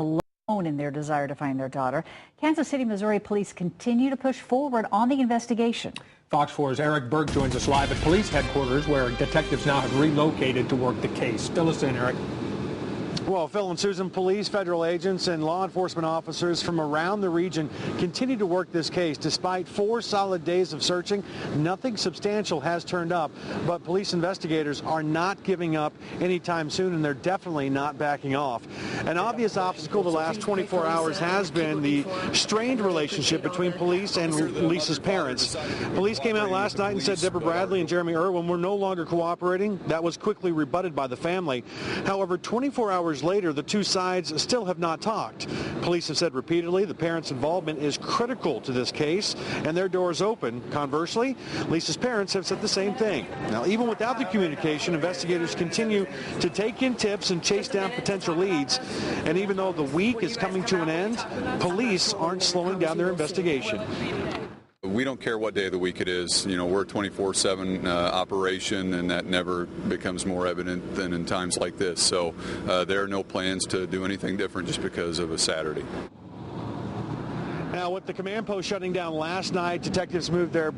alone in their desire to find their daughter. Kansas City, Missouri police continue to push forward on the investigation. Fox 4's Eric Berg joins us live at police headquarters, where detectives now have relocated to work the case. Fill us in, Eric. Well, Phil and Susan, police, federal agents, and law enforcement officers from around the region continue to work this case. Despite 4 solid days of searching, nothing substantial has turned up, but police investigators are not giving up anytime soon, and they're definitely not backing off. An obvious obstacle the last 24 hours has been the strained relationship between police and Lisa's parents. Police came out last night and said Deborah Bradley and Jeremy Irwin were no longer cooperating. That was quickly rebutted by the family. However, 24 hours later, the two sides still have not talked. Police have said repeatedly the parents' involvement is critical to this case, and their door is open. Conversely, Lisa's parents have said the same thing. Now, even without the communication, investigators continue to take in tips and chase down potential leads. And even though the week is coming to an end, police aren't slowing down their investigation. We don't care what day of the week it is. You know, we're a 24/7 operation, and that never becomes more evident than in times like this. So there are no plans to do anything different just because of a Saturday. Now, with the command post shutting down last night, detectives moved their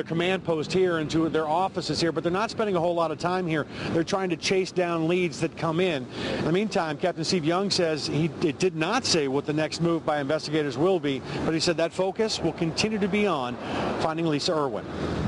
command post here into their offices here, but they're not spending a whole lot of time here. They're trying to chase down leads that come in. In the meantime, Captain Steve Young says it did not say what the next move by investigators will be, but he said that focus will continue to be on finding Lisa Irwin.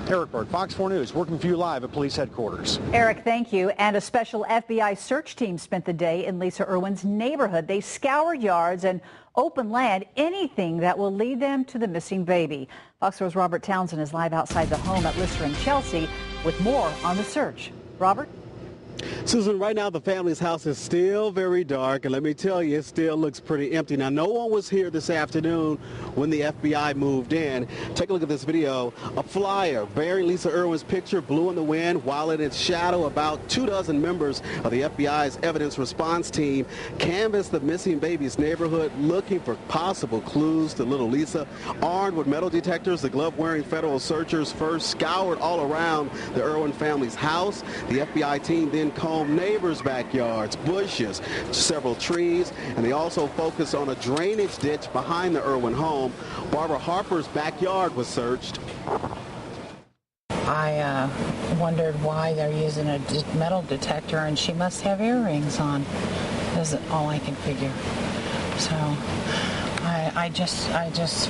Eric Berg, Fox 4 News, working for you live at police headquarters. Eric, thank you. And a special FBI search team spent the day in Lisa Irwin's neighborhood. They scoured yards and open land, anything that will lead them to the missing baby. Fox 4's Robert Townsend is live outside the home at Lister and Chelsea with more on the search. Robert? Susan, right now the family's house is still very dark, and let me tell you, it still looks pretty empty. Now, no one was here this afternoon when the FBI moved in. Take a look at this video. A flyer bearing Lisa Irwin's picture blew in the wind, while in its shadow, about 24 members of the FBI's evidence response team canvassed the missing baby's neighborhood looking for possible clues to little Lisa. Armed with metal detectors, the glove-wearing federal searchers first scoured all around the Irwin family's house. The FBI team then combed neighbors' backyards, bushes, several trees, and they also focused on a drainage ditch behind the Irwin home. Barbara Harper's backyard was searched. I wondered why they're using a metal detector, and she must have earrings on. That's all I can figure. So I just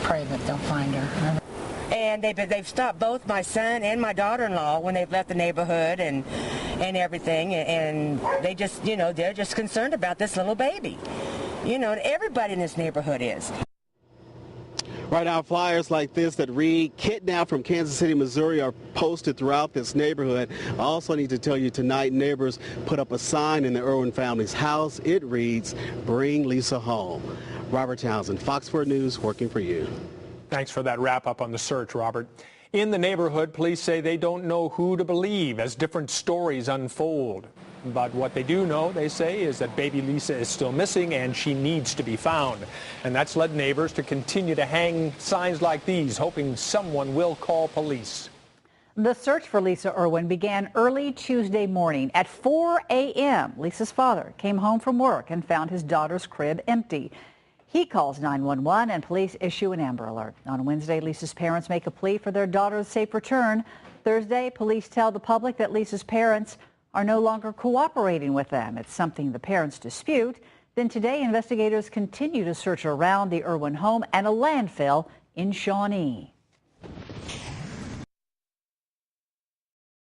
pray that they'll find her. And they've stopped both my son and my daughter-in-law when they've left the neighborhood and everything, and they just, you know, they're just concerned about this little baby. You know, everybody in this neighborhood is. Right now, flyers like this that read "Kidnapped from Kansas City, Missouri" are posted throughout this neighborhood. I also need to tell you tonight, neighbors put up a sign in the Irwin family's house. It reads, "Bring Lisa home." Robert Townsend, Fox 4 News, working for you. Thanks for that wrap-up on the search, Robert. In the neighborhood, police say they don't know who to believe as different stories unfold. But what they do know, they say, is that baby Lisa is still missing and she needs to be found. And that's led neighbors to continue to hang signs like these, hoping someone will call police. The search for Lisa Irwin began early Tuesday morning. At 4 a.m., Lisa's father came home from work and found his daughter's crib empty. He calls 911 and police issue an Amber Alert. On Wednesday, Lisa's parents make a plea for their daughter's safe return. Thursday, police tell the public that Lisa's parents are no longer cooperating with them. It's something the parents dispute. Then today, investigators continue to search around the Irwin home and a landfill in Shawnee.